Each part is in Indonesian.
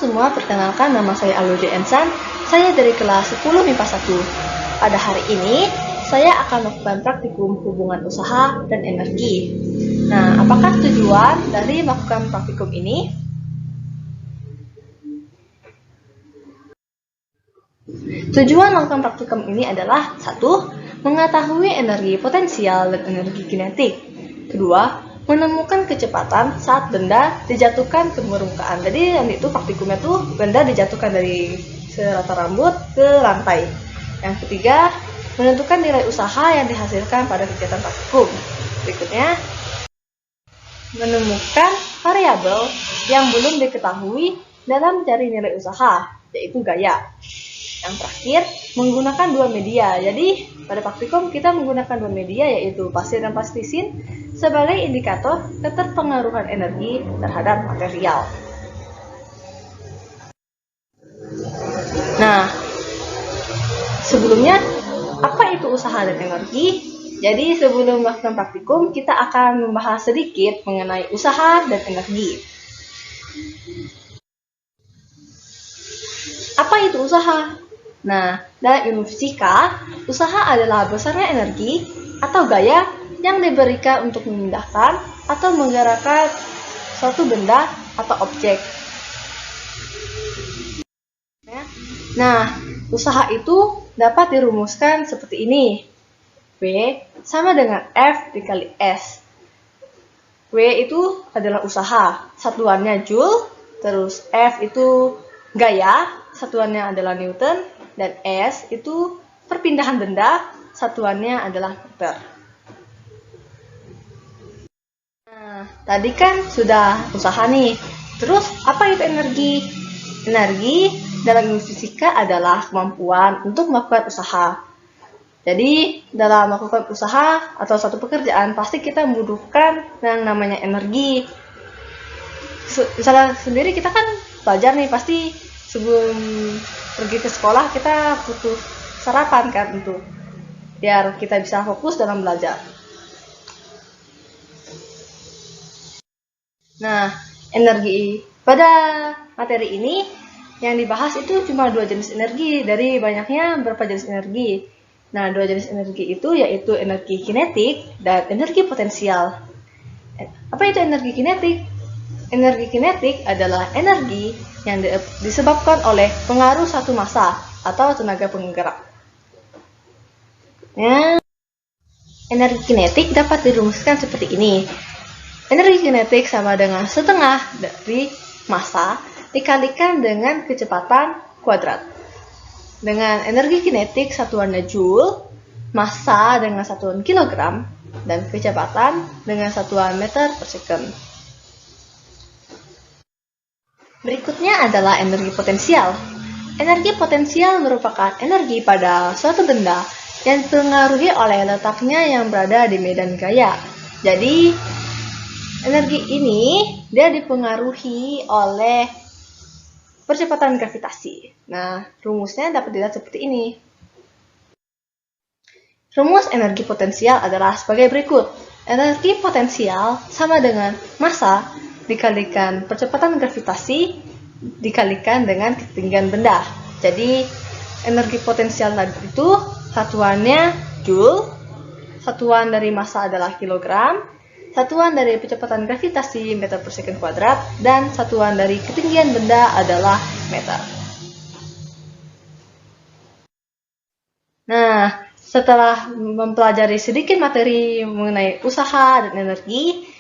semua, perkenalkan nama saya Aludi Ensan. Saya dari kelas 10 MIPA 1. Pada hari ini, saya akan melakukan praktikum hubungan usaha dan energi. Nah, apakah tujuan dari melakukan praktikum ini? Tujuan melakukan praktikum ini adalah 1. Mengetahui energi potensial dan energi kinetik. 2. Menemukan kecepatan saat benda dijatuhkan ke permukaan. Jadi yang itu praktikumnya tuh benda dijatuhkan dari serata rambut ke lantai. Yang ketiga, menentukan nilai usaha yang dihasilkan pada kegiatan praktikum. Berikutnya, menemukan variabel yang belum diketahui dalam mencari nilai usaha, yaitu gaya. Yang terakhir, menggunakan dua media. Jadi, pada praktikum kita menggunakan dua media, yaitu pasir dan plastisin, sebagai indikator keterpengaruhan energi terhadap material. Nah, sebelumnya, apa itu usaha dan energi? Jadi, sebelum melakukan praktikum, kita akan membahas sedikit mengenai usaha dan energi. Apa itu usaha? Nah, dalam ilmu fisika, usaha adalah besarnya energi atau gaya yang diberikan untuk memindahkan atau menggerakkan suatu benda atau objek. Nah, usaha itu dapat dirumuskan seperti ini. W sama dengan F dikali S. W itu adalah usaha, satuannya Joule, terus F itu gaya, satuannya adalah Newton, dan S itu perpindahan benda, satuannya adalah meter. Nah, tadi kan sudah usaha nih. Terus, apa itu energi? Energi dalam ilmu fisika adalah kemampuan untuk melakukan usaha. Jadi, dalam melakukan usaha atau suatu pekerjaan, pasti kita membutuhkan yang namanya energi. Misalnya sendiri kita kan belajar nih, pasti sebelum pergi ke sekolah kita butuh sarapan kan untuk biar kita bisa fokus dalam belajar. Nah, energi pada materi ini yang dibahas itu cuma dua jenis energi dari banyaknya berapa jenis energi. Nah, dua jenis energi itu yaitu energi kinetik dan energi potensial. Apa itu energi kinetik? Energi kinetik adalah energi yang disebabkan oleh pengaruh satu massa atau tenaga penggerak. Ya. Energi kinetik dapat dirumuskan seperti ini. Energi kinetik sama dengan setengah dari massa dikalikan dengan kecepatan kuadrat. Dengan energi kinetik satuannya Joule, massa dengan satuan kilogram, dan kecepatan dengan satuan meter per second. Berikutnya adalah energi potensial. Energi potensial merupakan energi pada suatu benda yang dipengaruhi oleh letaknya yang berada di medan gaya. Jadi, energi ini dia dipengaruhi oleh percepatan gravitasi. Nah, rumusnya dapat dilihat seperti ini. Rumus energi potensial adalah sebagai berikut. Energi potensial sama dengan massa dikalikan percepatan gravitasi dikalikan dengan ketinggian benda. Jadi, energi potensial tadi itu satuannya Joule, satuan dari massa adalah kilogram, satuan dari percepatan gravitasi meter per second kuadrat, dan satuan dari ketinggian benda adalah meter. Nah, setelah mempelajari sedikit materi mengenai usaha dan energi,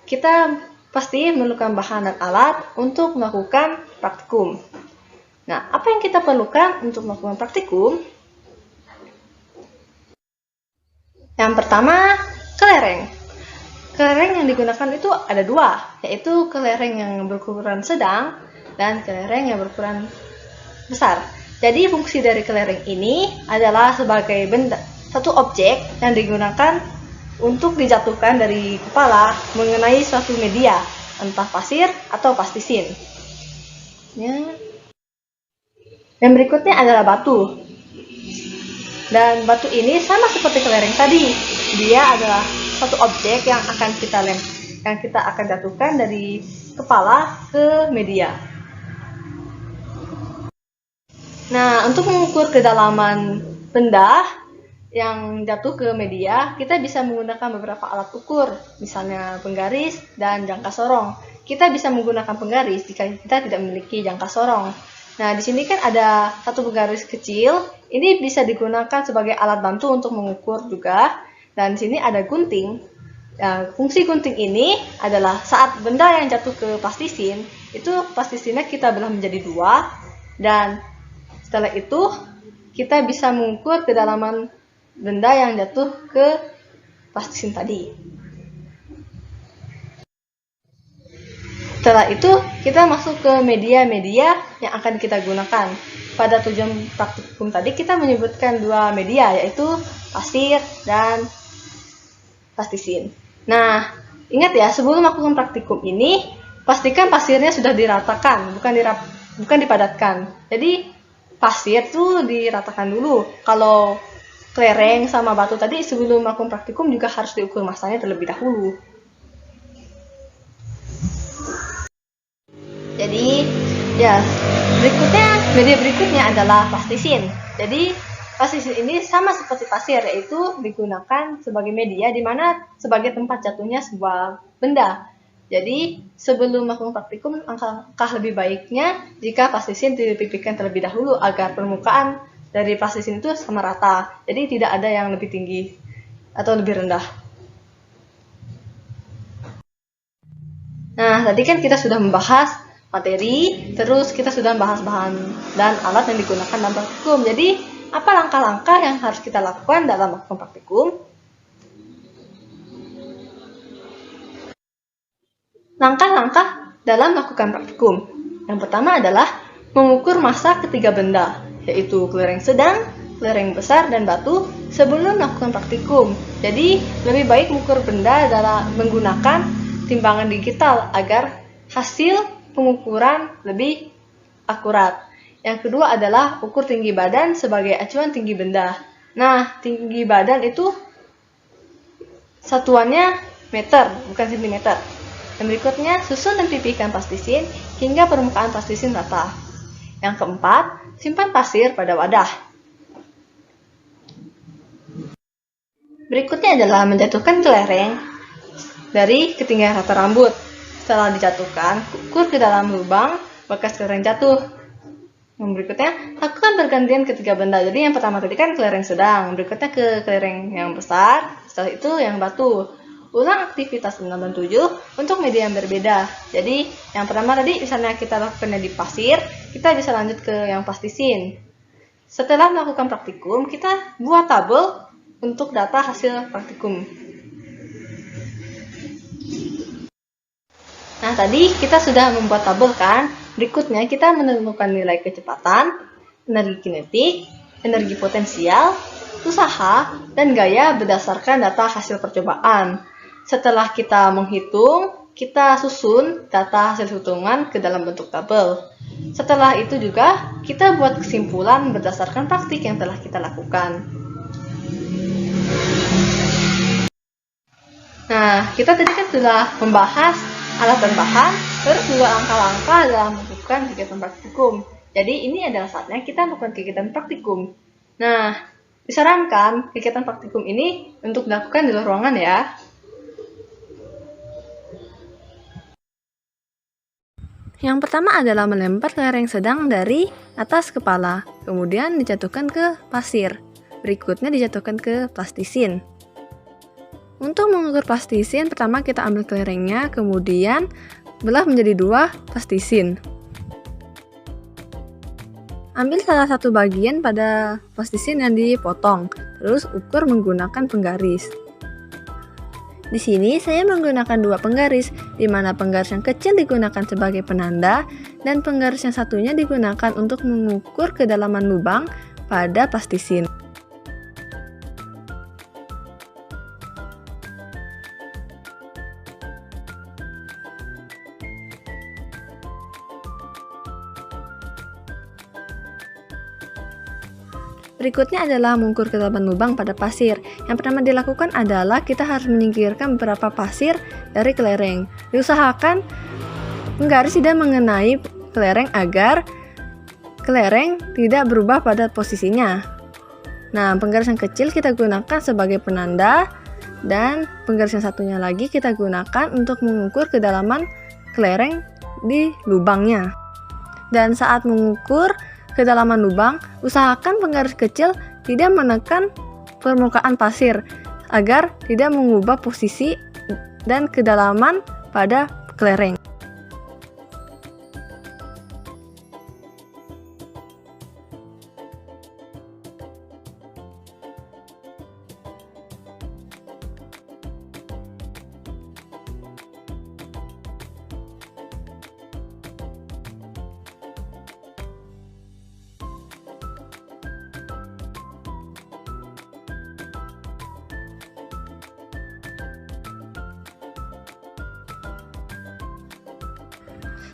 kita pasti memerlukan bahan dan alat untuk melakukan praktikum. Nah, apa yang kita perlukan untuk melakukan praktikum? Yang pertama, kelereng. Kelereng yang digunakan itu ada dua, yaitu kelereng yang berukuran sedang dan kelereng yang berukuran besar. Jadi fungsi dari kelereng ini adalah sebagai benda, satu objek yang digunakan untuk dijatuhkan dari kepala mengenai suatu media, entah pasir atau plastisin. Ya. Dan berikutnya adalah batu. Dan batu ini sama seperti kelereng tadi, dia adalah satu objek yang kita akan jatuhkan dari kepala ke media. Nah, untuk mengukur kedalaman benda yang jatuh ke media, kita bisa menggunakan beberapa alat ukur, misalnya penggaris dan jangka sorong. Kita bisa menggunakan penggaris jika kita tidak memiliki jangka sorong. Nah, di sini kan ada satu penggaris kecil, ini bisa digunakan sebagai alat bantu untuk mengukur juga. Dan di sini ada gunting. Nah, fungsi gunting ini adalah saat benda yang jatuh ke plastisin, itu plastisinnya kita belah menjadi dua, dan setelah itu kita bisa mengukur kedalaman benda yang jatuh ke plastisin tadi. Setelah itu kita masuk ke media-media yang akan kita gunakan. Pada tujuan praktikum tadi kita menyebutkan dua media, yaitu pasir dan plastisin. Nah, ingat ya, sebelum melakukan praktikum ini pastikan pasirnya sudah diratakan, bukan dipadatkan. Jadi pasir tuh diratakan dulu. Kalau kelereng sama batu tadi sebelum melakukan praktikum juga harus diukur masanya terlebih dahulu. Jadi ya, media berikutnya adalah plastisin. Jadi plastisin ini sama seperti pasir, yaitu digunakan sebagai media di mana sebagai tempat jatuhnya sebuah benda. Jadi sebelum melakukan praktikum, alangkah lebih baiknya jika plastisin dipipihkan terlebih dahulu agar permukaan dari plastisin itu sama rata. Jadi tidak ada yang lebih tinggi atau lebih rendah. Nah, tadi kan kita sudah membahas materi, terus kita sudah membahas bahan dan alat yang digunakan dalam praktikum. Jadi apa langkah-langkah yang harus kita lakukan dalam melakukan praktikum? Langkah-langkah dalam melakukan praktikum. Yang pertama adalah mengukur massa ketiga benda, yaitu kelereng sedang, kelereng besar, dan batu sebelum melakukan praktikum. Jadi, lebih baik mengukur benda dalam menggunakan timbangan digital agar hasil pengukuran lebih akurat. Yang kedua adalah ukur tinggi badan sebagai acuan tinggi benda. Nah, tinggi badan itu satuannya meter, bukan sentimeter. Yang berikutnya, susun dan pipihkan plastisin hingga permukaan plastisin rata. Yang keempat, simpan pasir pada wadah. Berikutnya adalah menjatuhkan kelereng dari ketinggian rata rambut. Setelah dijatuhkan, ukur ke dalam lubang bekas kelereng jatuh. Yang berikutnya, lakukan pergantian ketiga benda. Jadi yang pertama tadi kan kelereng sedang, berikutnya ke kelereng yang besar, setelah itu yang batu. Ulang aktivitas 6 dan 7 untuk media yang berbeda. Jadi yang pertama tadi misalnya kita lakukannya di pasir, kita bisa lanjut ke yang plastisin. Setelah melakukan praktikum, kita buat tabel untuk data hasil praktikum. Nah, tadi kita sudah membuat tabel kan? Berikutnya kita menemukan nilai kecepatan, energi kinetik, energi potensial, usaha, dan gaya berdasarkan data hasil percobaan. Setelah kita menghitung, kita susun data hasil hitungan ke dalam bentuk tabel. Setelah itu juga kita buat kesimpulan berdasarkan praktik yang telah kita lakukan. Nah, kita tadi kan sudah membahas alat dan bahan, terus juga langkah-langkah dalam melakukan kegiatan praktikum. Jadi ini adalah saatnya kita melakukan kegiatan praktikum. Nah, disarankan kegiatan praktikum ini untuk dilakukan di luar ruangan ya. Yang pertama adalah melempar kelereng sedang dari atas kepala, kemudian dijatuhkan ke pasir. Berikutnya dijatuhkan ke plastisin. Untuk mengukur plastisin, pertama kita ambil kelerengnya, kemudian belah menjadi dua plastisin. Ambil salah satu bagian pada plastisin yang dipotong, terus ukur menggunakan penggaris. Di sini saya menggunakan dua penggaris, di mana penggaris yang kecil digunakan sebagai penanda dan penggaris yang satunya digunakan untuk mengukur kedalaman lubang pada plastisin. Berikutnya adalah mengukur kedalaman lubang pada pasir. Yang pertama dilakukan adalah kita harus menyingkirkan beberapa pasir dari kelereng. Diusahakan penggaris tidak mengenai kelereng agar kelereng tidak berubah pada posisinya. Nah, penggaris yang kecil kita gunakan sebagai penanda, dan penggaris yang satunya lagi kita gunakan untuk mengukur kedalaman kelereng di lubangnya. Dan saat mengukur kedalaman lubang, usahakan penggaris kecil tidak menekan permukaan pasir agar tidak mengubah posisi dan kedalaman pada kelereng.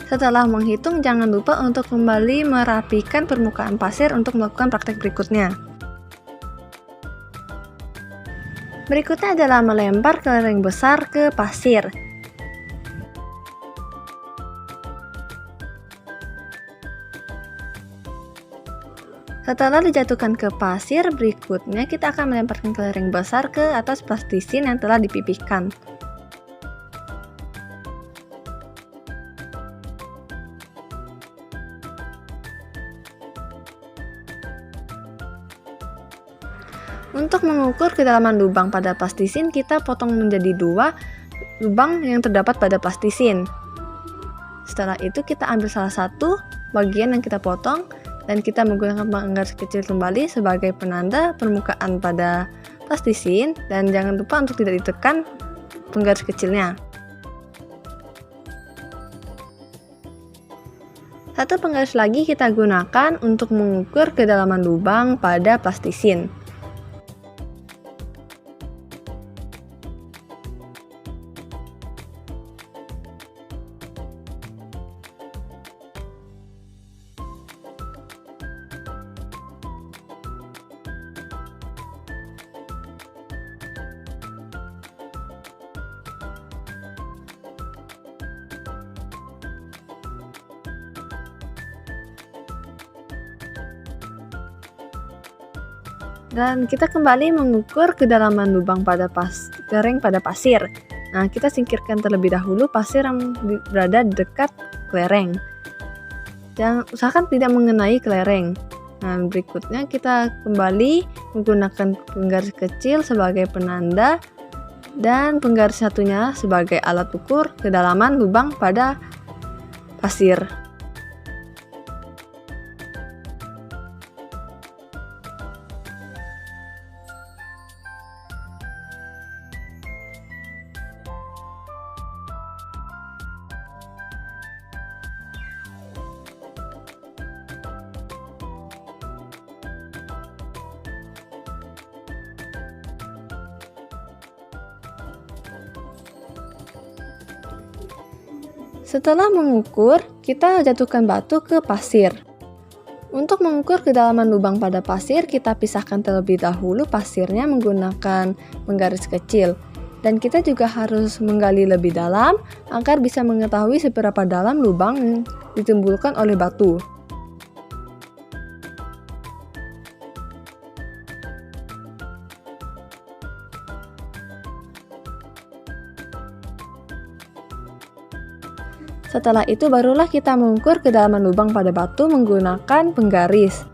Setelah menghitung, jangan lupa untuk kembali merapikan permukaan pasir untuk melakukan praktek berikutnya. Berikutnya adalah melempar kelereng besar ke pasir. Setelah dijatuhkan ke pasir, berikutnya kita akan melemparkan kelereng besar ke atas plastisin yang telah dipipihkan. Untuk mengukur kedalaman lubang pada plastisin, kita potong menjadi 2 lubang yang terdapat pada plastisin. Setelah itu kita ambil salah satu bagian yang kita potong dan kita menggunakan penggaris kecil kembali sebagai penanda permukaan pada plastisin, dan jangan lupa untuk tidak ditekan penggaris kecilnya. Satu penggaris lagi kita gunakan untuk mengukur kedalaman lubang pada plastisin. Dan kita kembali mengukur kedalaman lubang pada kelereng pada pasir. Nah, kita singkirkan terlebih dahulu pasir yang berada di dekat kelereng. Dan usahakan tidak mengenai kelereng. Nah, berikutnya kita kembali menggunakan penggaris kecil sebagai penanda dan penggaris satunya sebagai alat ukur kedalaman lubang pada pasir. Setelah mengukur, kita jatuhkan batu ke pasir. Untuk mengukur kedalaman lubang pada pasir, kita pisahkan terlebih dahulu pasirnya menggunakan penggaris kecil. Dan kita juga harus menggali lebih dalam agar bisa mengetahui seberapa dalam lubang yang ditimbulkan oleh batu. Setelah itu barulah kita mengukur kedalaman lubang pada batu menggunakan penggaris.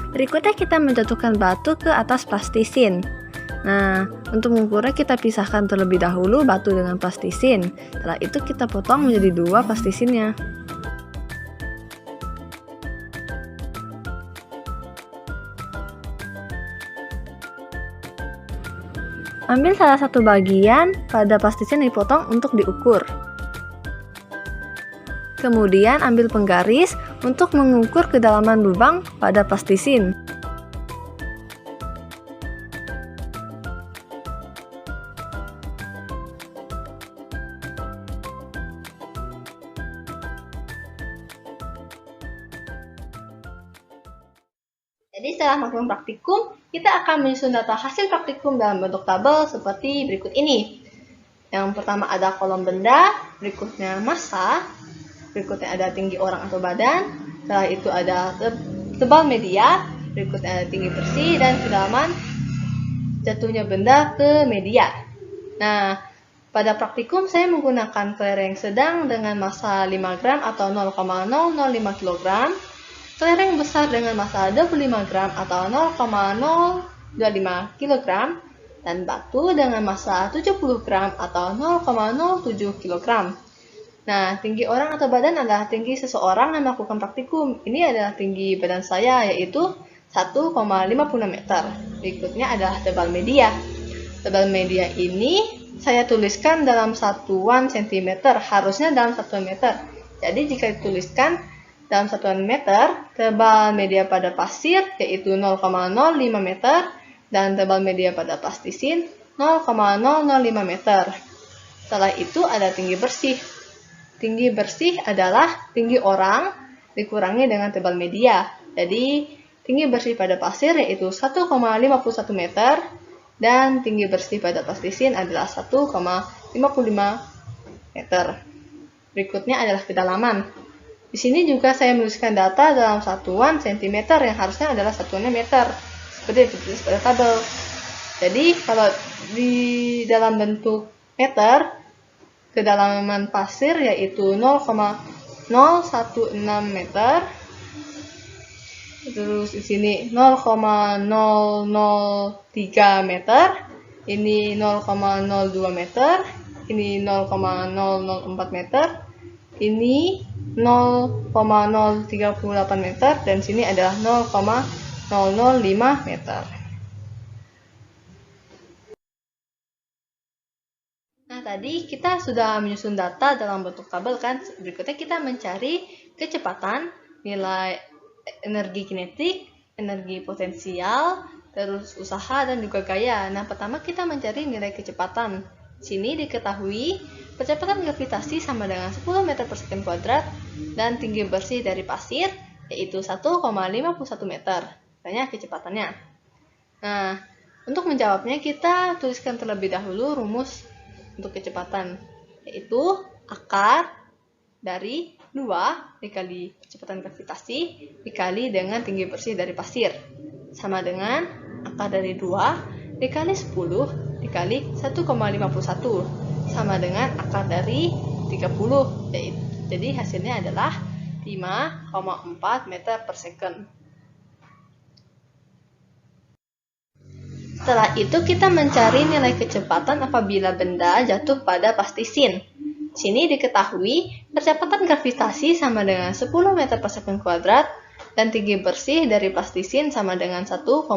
Berikutnya kita menjatuhkan batu ke atas plastisin. Nah, untuk mengukurnya kita pisahkan terlebih dahulu batu dengan plastisin. Setelah itu kita potong menjadi 2 plastisinnya. Ambil salah satu bagian pada plastisin yang dipotong untuk diukur. Kemudian ambil penggaris untuk mengukur kedalaman lubang pada plastisin. Jadi setelah melakukan praktikum, kita akan menyusun data hasil praktikum dalam bentuk tabel seperti berikut ini. Yang pertama ada kolom benda, berikutnya massa, berikutnya ada tinggi orang atau badan, setelah itu ada tebal media, berikutnya ada tinggi bersih, dan kedalaman jatuhnya benda ke media. Nah, pada praktikum saya menggunakan kelereng sedang dengan massa 5 gram atau 0,005 kg, kelereng besar dengan massa 25 gram atau 0,025 kg, dan batu dengan massa 70 gram atau 0,07 kg. Nah, tinggi orang atau badan adalah tinggi seseorang yang melakukan praktikum. Ini adalah tinggi badan saya, yaitu 1,56 meter. Berikutnya adalah tebal media. Tebal media ini saya tuliskan dalam satuan cm, harusnya dalam satuan meter. Jadi jika dituliskan dalam satuan meter, tebal media pada pasir yaitu 0,05 meter dan tebal media pada plastisin 0,005 meter. Setelah itu ada tinggi bersih. Tinggi bersih adalah tinggi orang dikurangi dengan tebal media. Jadi tinggi bersih pada pasir yaitu 1,51 meter dan tinggi bersih pada plastisin adalah 1,55 meter. Berikutnya adalah kedalaman. Di sini juga saya menuliskan data dalam satuan cm yang harusnya adalah satuannya meter, seperti ditulis pada tabel. Jadi kalau di dalam bentuk meter, kedalaman pasir yaitu 0,016 meter. Terus di sini 0,003 meter, ini 0,02 meter, ini 0,004 meter, ini 0,038 meter, dan sini adalah 0,005 meter. Nah, tadi kita sudah menyusun data dalam bentuk tabel kan. Berikutnya kita mencari kecepatan, nilai energi kinetik, energi potensial, terus usaha, dan juga gaya. Nah, pertama kita mencari nilai kecepatan. Sini diketahui kecepatan gravitasi sama dengan 10 meter per second kuadrat dan tinggi bersih dari pasir yaitu 1,51 meter. Tanya kecepatannya. Nah, untuk menjawabnya kita tuliskan terlebih dahulu rumus untuk kecepatan, yaitu akar dari 2 dikali kecepatan gravitasi dikali dengan tinggi bersih dari pasir sama dengan akar dari 2 dikali 10 dikali 1,51 sama dengan akar dari 30. Jadi hasilnya adalah 5,4 meter per second. Setelah itu kita mencari nilai kecepatan apabila benda jatuh pada plastisin. Sini diketahui kecepatan gravitasi sama dengan 10 meter per second kuadrat dan tinggi bersih dari plastisin sama dengan 1,55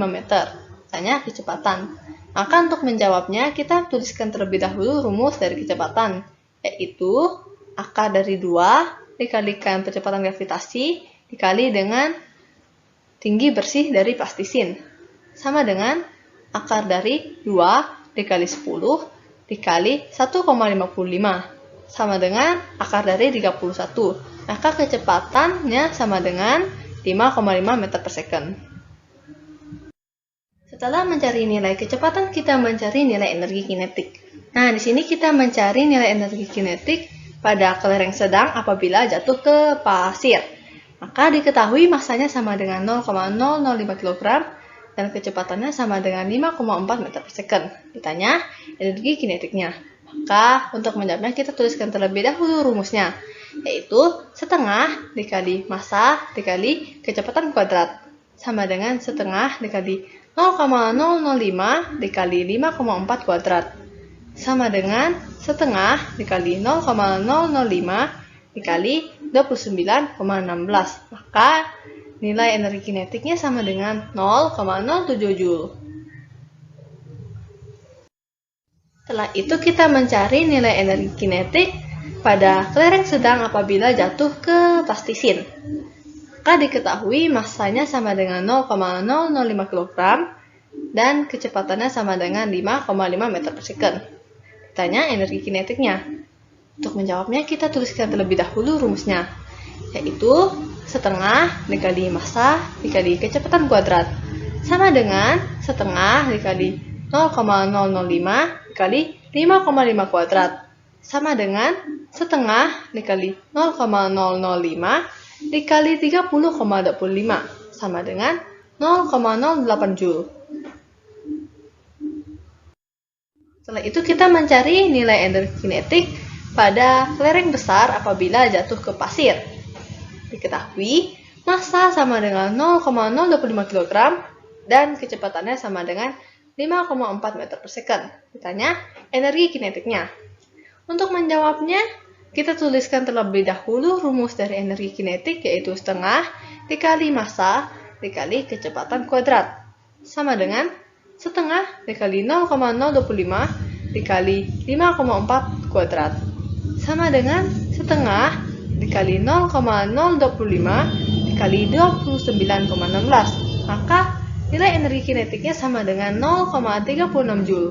meter. Tanya kecepatan. Maka untuk menjawabnya kita tuliskan terlebih dahulu rumus dari kecepatan, yaitu akar dari 2 dikalikan kecepatan gravitasi dikali dengan tinggi bersih dari plastisin sama dengan akar dari 2 dikali 10 dikali 1,55 sama dengan akar dari 31. Maka kecepatannya sama dengan 5,5 meter per second. Setelah mencari nilai kecepatan, kita mencari nilai energi kinetik. Nah, di sini kita mencari nilai energi kinetik pada kelereng sedang apabila jatuh ke pasir. Maka diketahui masanya sama dengan 0,005 kg dan kecepatannya sama dengan 5,4 meter per second. Ditanya energi kinetiknya. Maka untuk menjawabnya kita tuliskan terlebih dahulu rumusnya, yaitu setengah dikali massa dikali kecepatan kuadrat sama dengan setengah dikali 0,005 dikali 5,4 kuadrat sama dengan setengah dikali 0,005 dikali 29,16. Maka nilai energi kinetiknya sama dengan 0,07 Joule. Setelah itu kita mencari nilai energi kinetik pada kelereng sedang apabila jatuh ke plastisin. Maka diketahui massanya sama dengan 0,005 kg dan kecepatannya sama dengan 5,5 meter per second. Ditanya energi kinetiknya. Untuk menjawabnya kita tuliskan terlebih dahulu rumusnya, yaitu setengah dikali massa dikali kecepatan kuadrat sama dengan setengah dikali 0,005 dikali 5,5 kuadrat sama dengan setengah dikali 0,005 dikali 30,25 sama dengan 0,08 Joule. Setelah itu kita mencari nilai energi kinetik pada kelereng besar apabila jatuh ke pasir. Diketahui massa sama dengan 0,025 kg dan kecepatannya sama dengan 5,4 meter per second. Ditanya energi kinetiknya. Untuk menjawabnya, kita tuliskan terlebih dahulu rumus dari energi kinetik, yaitu setengah dikali massa dikali kecepatan kuadrat sama dengan setengah dikali 0,025 dikali 5,4 kuadrat sama dengan setengah dikali 0,025 dikali 29,16. Maka nilai energi kinetiknya sama dengan 0,36 Joule.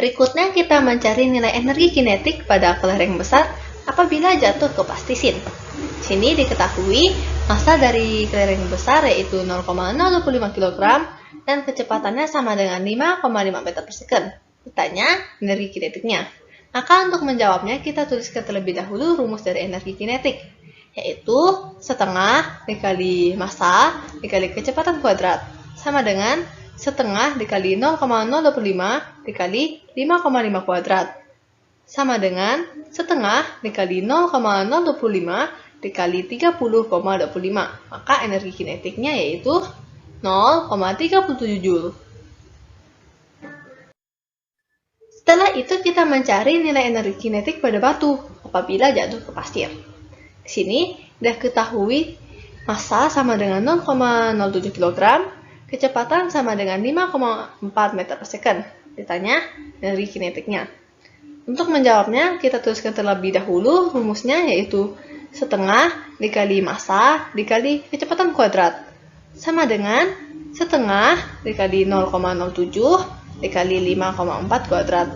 Berikutnya kita mencari nilai energi kinetik pada kelereng besar apabila jatuh ke plastisin. Di sini diketahui massa dari kelereng besar yaitu 0,025 kg dan kecepatannya sama dengan 5,5 meter per second. Ditanya energi kinetiknya. Maka untuk menjawabnya kita tuliskan terlebih dahulu rumus dari energi kinetik, yaitu setengah dikali massa dikali kecepatan kuadrat sama dengan setengah dikali 0,025 dikali 5,5 kuadrat sama dengan setengah dikali 0,025 dikali 30,25. Maka energi kinetiknya yaitu 0,37 Joule. Setelah itu kita mencari nilai energi kinetik pada batu apabila jatuh ke pasir. Di sini diketahui massa sama dengan 0,07 kg, kecepatan sama dengan 5,4 meter per second. Ditanya energi kinetiknya. Untuk menjawabnya kita tuliskan terlebih dahulu rumusnya, yaitu setengah dikali massa dikali kecepatan kuadrat sama dengan setengah dikali 0,07 dikali 5,4 kuadrat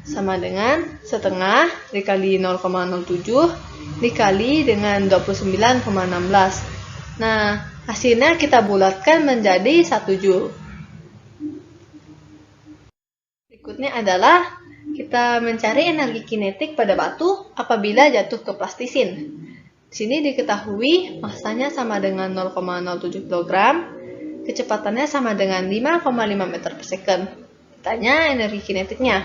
sama dengan setengah dikali 0,07 dikali dengan 29,16. Nah, hasilnya kita bulatkan menjadi 1 Joule. Berikutnya adalah kita mencari energi kinetik pada batu apabila jatuh ke plastisin. Di sini diketahui massanya sama dengan 0,07 kg, kecepatannya sama dengan 5,5 meter per second. Ditanya energi kinetiknya.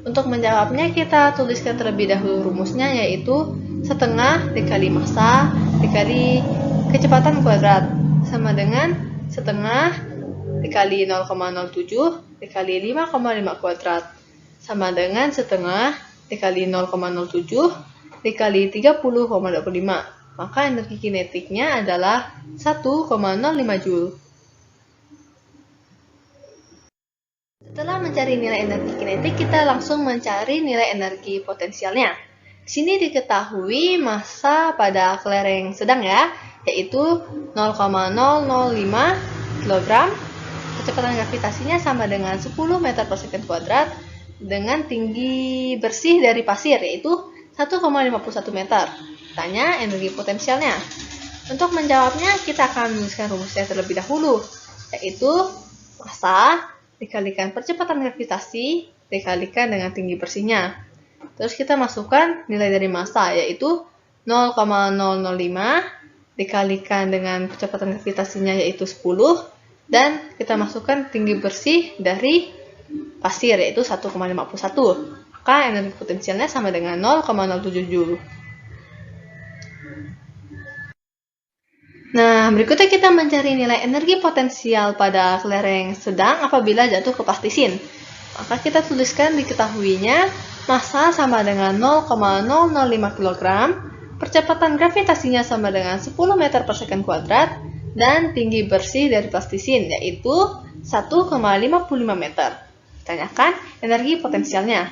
Untuk menjawabnya kita tuliskan terlebih dahulu rumusnya, yaitu setengah dikali massa dikali kecepatan kuadrat sama dengan setengah dikali 0,07 dikali 5,5 kuadrat sama dengan setengah dikali 0,07 dikali 30,25. Maka energi kinetiknya adalah 1,05 Joule. Setelah mencari nilai energi kinetik, kita langsung mencari nilai energi potensialnya. Di sini diketahui massa pada kelereng sedang yaitu 0,005 kg. Kecepatan gravitasinya sama dengan 10 meter per second kuadrat dengan tinggi bersih dari pasir yaitu 1,51 meter. Tanya energi potensialnya. Untuk menjawabnya kita akan menuliskan rumusnya terlebih dahulu, yaitu massa dikalikan percepatan gravitasi dikalikan dengan tinggi bersihnya. Terus kita masukkan nilai dari massa, yaitu 0,005 dikalikan dengan kecepatan gravitasinya yaitu 10, dan kita masukkan tinggi bersih dari pasir yaitu 1,51. Maka energi potensialnya sama dengan 0,07 Joule. Nah, berikutnya kita mencari nilai energi potensial pada kelereng sedang apabila jatuh ke plastisin. Maka kita tuliskan diketahuinya massa sama dengan 0,005 kg, percepatan gravitasinya sama dengan 10 meter per second kuadrat, dan tinggi bersih dari plastisin yaitu 1,55 meter. Tanyakan energi potensialnya.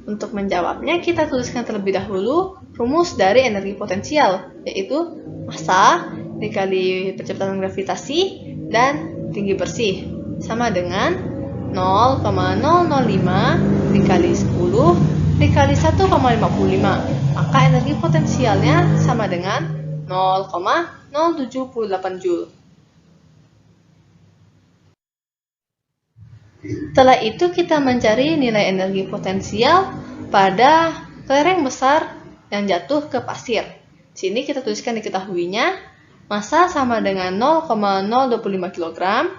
Untuk menjawabnya, kita tuliskan terlebih dahulu rumus dari energi potensial, yaitu massa dikali percepatan gravitasi dan tinggi bersih, sama dengan 0,005 dikali 10 dikali 1,55. Maka energi potensialnya sama dengan 0,078 Joule. Setelah itu kita mencari nilai energi potensial pada kelereng besar yang jatuh ke pasir. Sini kita tuliskan diketahuinya, massa sama dengan 0,025 kg,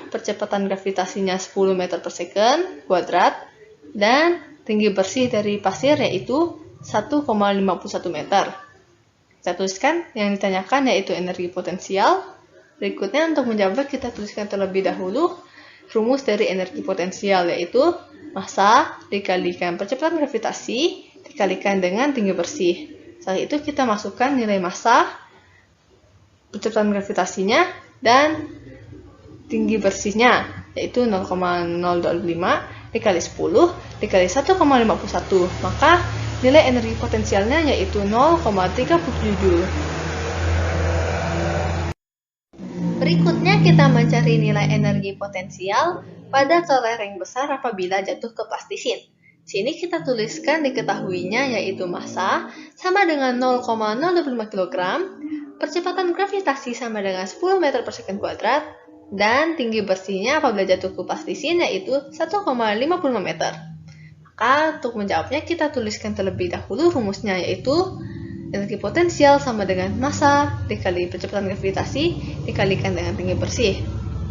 percepatan gravitasinya 10 meter per second kuadrat, dan tinggi bersih dari pasir yaitu 1,51 meter. Kita tuliskan yang ditanyakan yaitu energi potensial. Berikutnya untuk menjawabnya kita tuliskan terlebih dahulu rumus dari energi potensial, yaitu massa dikalikan percepatan gravitasi dikalikan dengan tinggi bersih. Setelah itu kita masukkan nilai massa, percepatan gravitasinya, dan tinggi bersihnya, yaitu 0,025 dikali 10 dikali 1,51. Maka nilai energi potensialnya yaitu 0,37 Joule. Berikutnya kita mencari nilai energi potensial pada kelereng besar apabila jatuh ke plastisin. Sini kita tuliskan diketahuinya yaitu massa sama dengan 0,025 kg, percepatan gravitasi sama dengan 10 meter per second kuadrat, dan tinggi bersihnya apabila jatuh ke plastisin yaitu 1,55 meter. Maka untuk menjawabnya kita tuliskan terlebih dahulu rumusnya, yaitu energi potensial sama dengan massa dikali percepatan gravitasi dikalikan dengan tinggi bersih.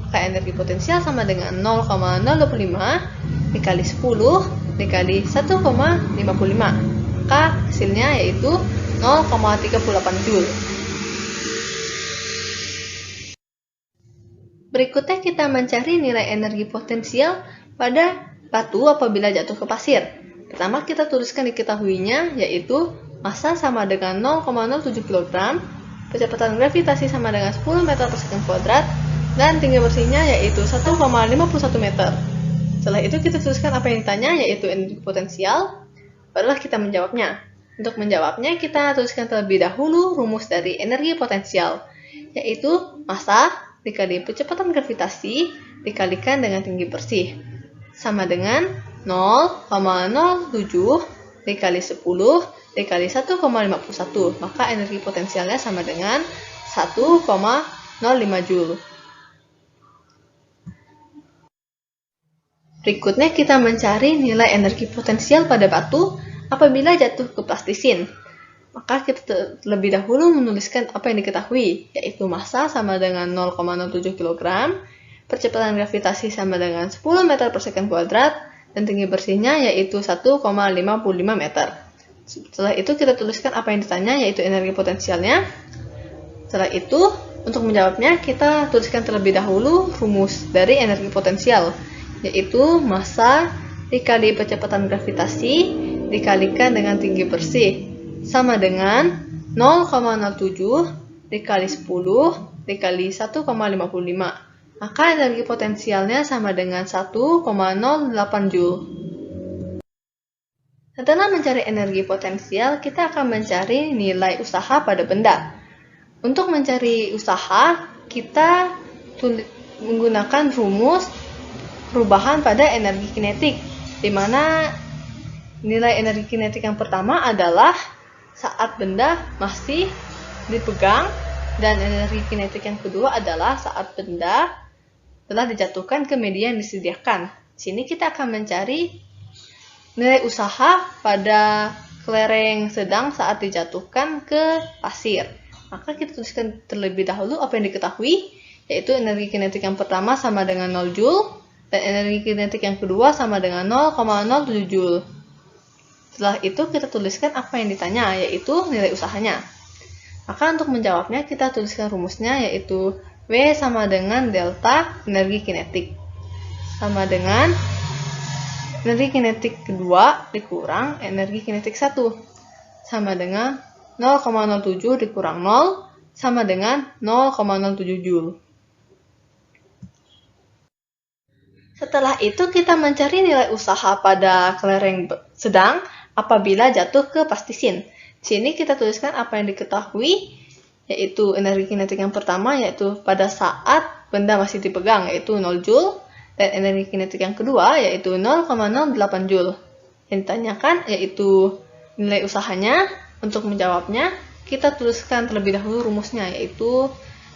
Maka energi potensial sama dengan 0,025 dikali 10 dikali 1,55. Maka hasilnya yaitu 0,38 Joule. Berikutnya kita mencari nilai energi potensial pada batu apabila jatuh ke pasir. Pertama kita tuliskan diketahuinya yaitu massa sama dengan 0,07 kg, percepatan gravitasi sama dengan 10 meter per second kuadrat, dan tinggi bersihnya yaitu 1,51 meter. Setelah itu kita tuliskan apa yang ditanya yaitu energi potensial, barulah kita menjawabnya. Untuk menjawabnya kita tuliskan terlebih dahulu rumus dari energi potensial, yaitu massa dikali percepatan gravitasi dikalikan dengan tinggi bersih, sama dengan 0,07 dikali 10 dikali 1,51. Maka energi potensialnya sama dengan 1,05 Joule. Berikutnya kita mencari nilai energi potensial pada batu apabila jatuh ke plastisin. Maka kita terlebih dahulu menuliskan apa yang diketahui, yaitu massa sama dengan 0,07 kg, percepatan gravitasi sama dengan 10 meter per second kuadrat, dan tinggi bersihnya yaitu 1,55 meter. Setelah itu kita tuliskan apa yang ditanya yaitu energi potensialnya. Setelah itu untuk menjawabnya kita tuliskan terlebih dahulu rumus dari energi potensial, yaitu massa dikali percepatan gravitasi dikalikan dengan tinggi bersih sama dengan 0,07 dikali 10 dikali 1,55. Maka energi potensialnya sama dengan 1,08 Joule. Setelah mencari energi potensial, kita akan mencari nilai usaha pada benda. Untuk mencari usaha, kita menggunakan rumus perubahan pada energi kinetik, di mana nilai energi kinetik yang pertama adalah saat benda masih dipegang, dan energi kinetik yang kedua adalah saat benda telah dijatuhkan ke media yang disediakan. Sini kita akan mencari nilai usaha pada kelereng sedang saat dijatuhkan ke pasir. Maka kita tuliskan terlebih dahulu apa yang diketahui, yaitu energi kinetik yang pertama sama dengan 0 Joule, dan energi kinetik yang kedua sama dengan 0,07 Joule. Setelah itu kita tuliskan apa yang ditanya, yaitu nilai usahanya. Maka untuk menjawabnya kita tuliskan rumusnya, yaitu W sama dengan delta energi kinetik, sama dengan energi kinetik kedua dikurang energi kinetik 1, sama dengan 0,07 dikurang 0, sama dengan 0,07 Joule. Setelah itu kita mencari nilai usaha pada kelereng sedang apabila jatuh ke plastisin. Sini kita tuliskan apa yang diketahui, yaitu energi kinetik yang pertama, yaitu pada saat benda masih dipegang, yaitu 0 Joule, dan energi kinetik yang kedua, yaitu 0,08 Joule. Yang ditanyakan yaitu nilai usahanya. Untuk menjawabnya, kita tuliskan terlebih dahulu rumusnya, yaitu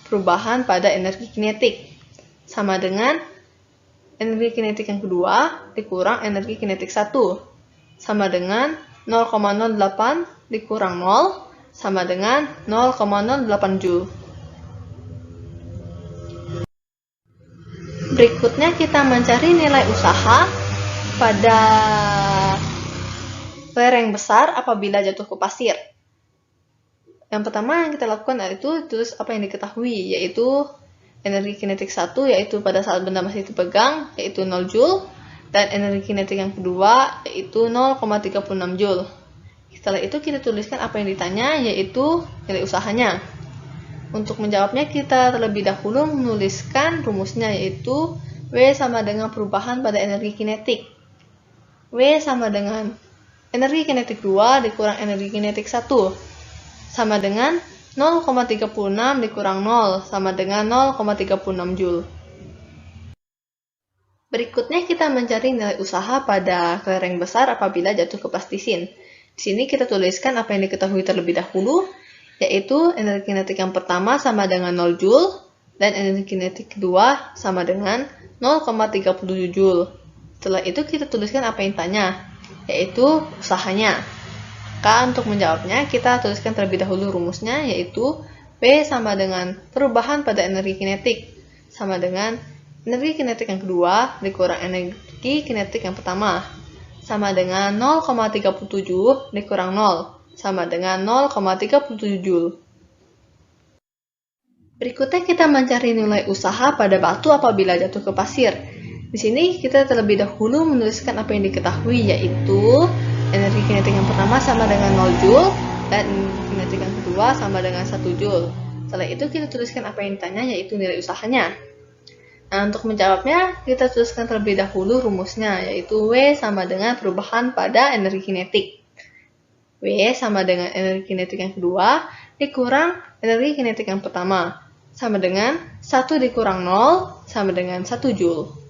perubahan pada energi kinetik sama dengan energi kinetik yang kedua dikurang energi kinetik 1 sama dengan 0,08 dikurang 0 sama dengan 0,08 Joule. Berikutnya kita mencari nilai usaha pada kelereng besar apabila jatuh ke pasir. Yang pertama yang kita lakukan yaitu tulis apa yang diketahui, yaitu energi kinetik 1 yaitu pada saat benda masih dipegang, yaitu 0 Joule, dan energi kinetik yang kedua yaitu 0,36 Joule. Setelah itu kita tuliskan apa yang ditanya, yaitu nilai usahanya. Untuk menjawabnya kita terlebih dahulu menuliskan rumusnya, yaitu W sama dengan perubahan pada energi kinetik. W sama dengan energi kinetik 2 dikurang energi kinetik 1 sama dengan 0,36 dikurang 0 sama dengan 0,36 Joule. Berikutnya kita mencari nilai usaha pada kelereng besar apabila jatuh ke plastisin. Di sini kita tuliskan apa yang diketahui terlebih dahulu, yaitu energi kinetik yang pertama sama dengan 0 Joule dan energi kinetik kedua sama dengan 0,37 Joule. Setelah itu kita tuliskan apa yang ditanya, yaitu usahanya. Maka untuk menjawabnya kita tuliskan terlebih dahulu rumusnya, yaitu W sama dengan perubahan pada energi kinetik sama dengan energi kinetik yang kedua dikurang energi kinetik yang pertama sama dengan 0,37 dikurang 0 sama dengan 0,37 Joule. Berikutnya kita mencari nilai usaha pada batu apabila jatuh ke pasir. Di sini kita terlebih dahulu menuliskan apa yang diketahui, yaitu energi kinetik yang pertama sama dengan 0 Joule dan energi kinetik yang kedua sama dengan 1 Joule. Setelah itu kita tuliskan apa yang ditanya, yaitu nilai usahanya. Nah, untuk menjawabnya kita tuliskan terlebih dahulu rumusnya, yaitu W sama dengan perubahan pada energi kinetik. W sama dengan energi kinetik yang kedua dikurang energi kinetik yang pertama sama dengan 1 dikurang 0 sama dengan 1 Joule.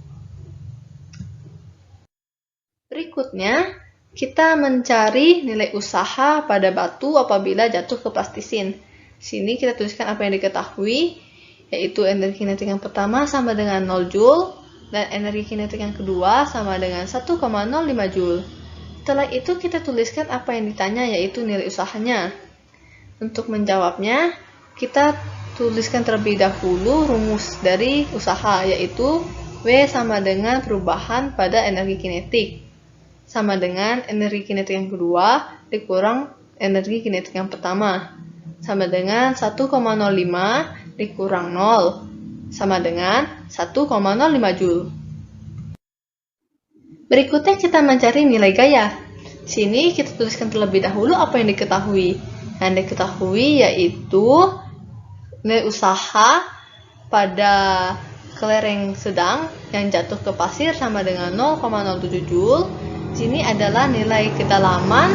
Berikutnya kita mencari nilai usaha pada batu apabila jatuh ke plastisin. Di sini kita tuliskan apa yang diketahui, yaitu energi kinetik yang pertama sama dengan 0 Joule dan energi kinetik yang kedua sama dengan 1,05 Joule. Setelah itu kita tuliskan apa yang ditanya, yaitu nilai usahanya. Untuk menjawabnya kita tuliskan terlebih dahulu rumus dari usaha, yaitu W sama dengan perubahan pada energi kinetik sama dengan energi kinetik yang kedua dikurang energi kinetik yang pertama sama dengan 1,05 dikurang 0 sama dengan 1,05 Joule. Berikutnya kita mencari nilai gaya. Sini kita tuliskan terlebih dahulu apa yang diketahui. Yang diketahui yaitu nilai usaha pada kelereng sedang yang jatuh ke pasir sama dengan 0,07 Joule. Sini adalah nilai kedalaman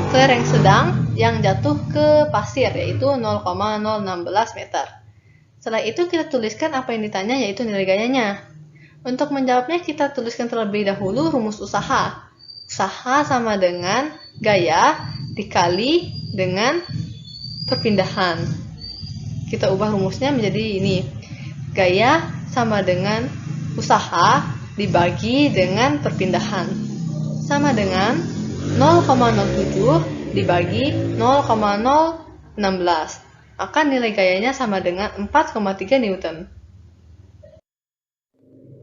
kelereng sedang yang jatuh ke pasir, yaitu 0,016 meter. Setelah itu kita tuliskan apa yang ditanya, yaitu nilai gayanya. Untuk menjawabnya kita tuliskan terlebih dahulu rumus usaha. Usaha sama dengan gaya dikali dengan perpindahan. Kita ubah rumusnya menjadi ini. Gaya sama dengan usaha dibagi dengan perpindahan sama dengan 0,07 dibagi 0,016. Maka nilai gayanya sama dengan 4,3 Newton.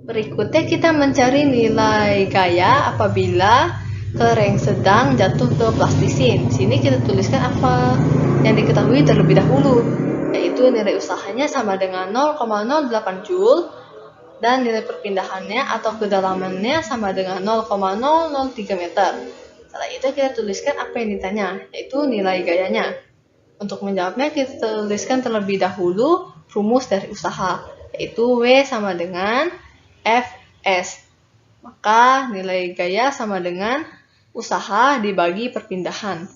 Berikutnya kita mencari nilai gaya apabila kelereng sedang jatuh ke plastisin. Sini kita tuliskan apa yang diketahui terlebih dahulu, yaitu nilai usahanya sama dengan 0,08 Joule dan nilai perpindahannya atau kedalamannya sama dengan 0,003 meter. Setelah itu kita tuliskan apa yang ditanya, yaitu nilai gayanya. Untuk menjawabnya kita tuliskan terlebih dahulu rumus dari usaha, yaitu W sama dengan F Fs. Maka nilai gaya sama dengan usaha dibagi perpindahan.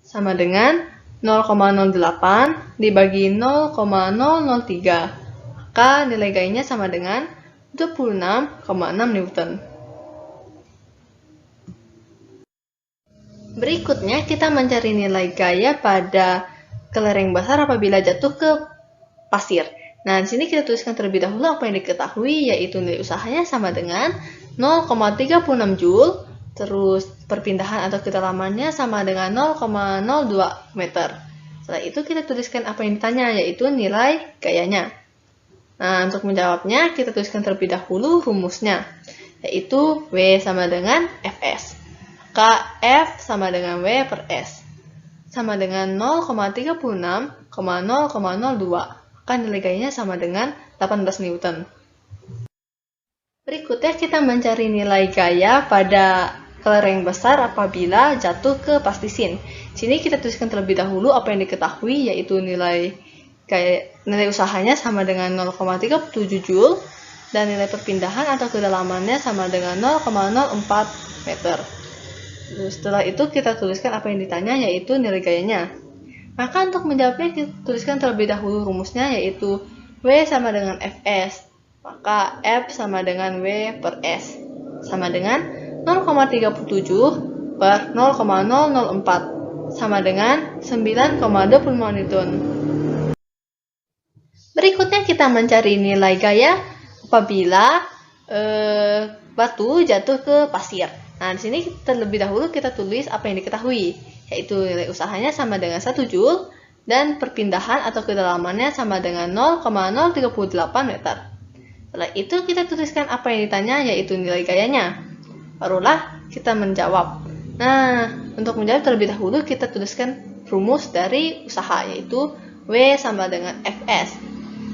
Sama dengan 0,08 dibagi 0,003. Maka nilai gayanya sama dengan 26,6 Newton. Berikutnya kita mencari nilai gaya pada kelereng besar apabila jatuh ke pasir. Nah, di sini kita tuliskan terlebih dahulu apa yang diketahui, yaitu nilai usahanya sama dengan 0,36 Joule, terus perpindahan atau kedalamannya sama dengan 0,02 meter. Setelah itu kita tuliskan apa yang ditanya, yaitu nilai gayanya. Nah, untuk menjawabnya kita tuliskan terlebih dahulu rumusnya, yaitu W sama dengan Fs. Maka F sama dengan W per S sama dengan 0,36,0,02. Maka nilai gayanya sama dengan 18 Newton. Berikutnya kita mencari nilai gaya pada kelereng besar apabila jatuh ke plastisin. Sini kita tuliskan terlebih dahulu apa yang diketahui, yaitu nilai usahanya sama dengan 0,37 Joule dan nilai perpindahan atau kedalamannya sama dengan 0,04 meter. Setelah itu kita tuliskan apa yang ditanya, yaitu nilai gayanya. Maka untuk menjawabnya kita tuliskan terlebih dahulu rumusnya, yaitu W sama dengan Fs. Maka F sama dengan W per S sama dengan 0,37 per 0,004 sama dengan 9,25 Newton. Berikutnya kita mencari nilai gaya apabila batu jatuh ke pasir. Nah, di sini terlebih dahulu kita tulis apa yang diketahui, yaitu nilai usahanya sama dengan 1 Joule dan perpindahan atau kedalamannya sama dengan 0,038 meter. Setelah itu kita tuliskan apa yang ditanya, yaitu nilai gayanya. Barulah kita menjawab. Nah, untuk menjawab terlebih dahulu kita tuliskan rumus dari usaha, yaitu W sama dengan Fs.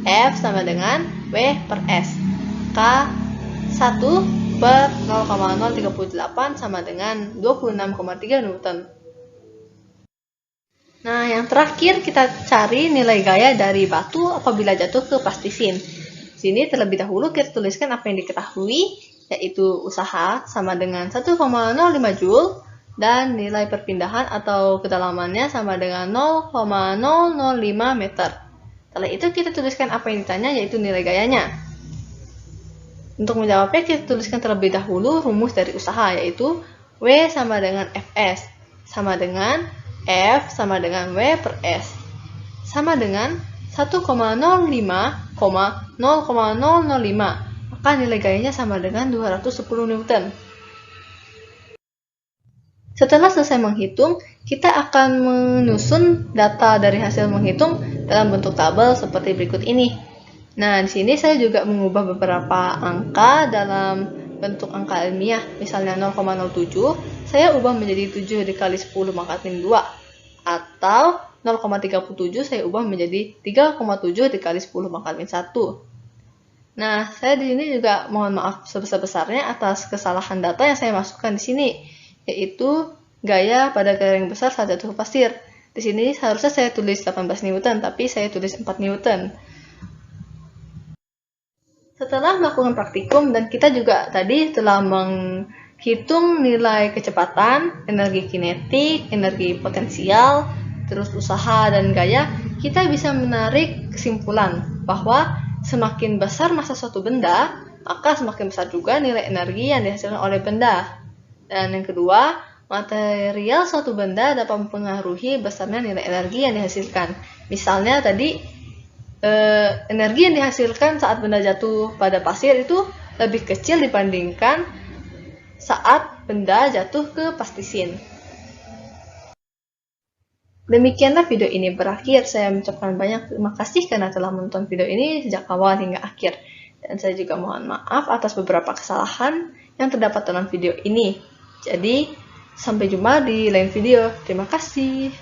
F sama dengan W per S. K 1 per 0,038 sama dengan 26,3 Newton. Nah, yang terakhir kita cari nilai gaya dari batu apabila jatuh ke plastisin. Sini terlebih dahulu kita tuliskan apa yang diketahui, yaitu usaha sama dengan 1,05 Joule dan nilai perpindahan atau kedalamannya sama dengan 0,005 meter. Setelah itu kita tuliskan apa yang ditanya, yaitu nilai gayanya. Untuk menjawabnya kita tuliskan terlebih dahulu rumus dari usaha, yaitu W sama dengan Fs sama dengan F sama dengan W per S sama dengan 1,05,0005. Maka nilai gayanya sama dengan 210 Newton. Setelah selesai menghitung, kita akan menyusun data dari hasil menghitung dalam bentuk tabel seperti berikut ini. Nah, di sini saya juga mengubah beberapa angka dalam bentuk angka ilmiah. Misalnya 0,07, saya ubah menjadi 7 dikali 10 pangkat min 2. Atau 0,37 saya ubah menjadi 3,7 dikali 10 pangkat min 1. Nah, saya di sini juga mohon maaf sebesar-besarnya atas kesalahan data yang saya masukkan di sini, yaitu gaya pada kelereng besar saat jatuh pasir. Di sini seharusnya saya tulis 18 Newton, tapi saya tulis 4 Newton. Setelah melakukan praktikum dan kita juga tadi telah menghitung nilai kecepatan, energi kinetik, energi potensial, terus usaha dan gaya, kita bisa menarik kesimpulan bahwa semakin besar massa suatu benda, maka semakin besar juga nilai energi yang dihasilkan oleh benda. Dan yang kedua, material suatu benda dapat mempengaruhi besarnya nilai energi yang dihasilkan. Misalnya tadi, energi yang dihasilkan saat benda jatuh pada pasir itu lebih kecil dibandingkan saat benda jatuh ke plastisin. Demikianlah video ini berakhir. Saya mengucapkan banyak terima kasih karena telah menonton video ini sejak awal hingga akhir. Dan saya juga mohon maaf atas beberapa kesalahan yang terdapat dalam video ini. Jadi, sampai jumpa di lain video. Terima kasih.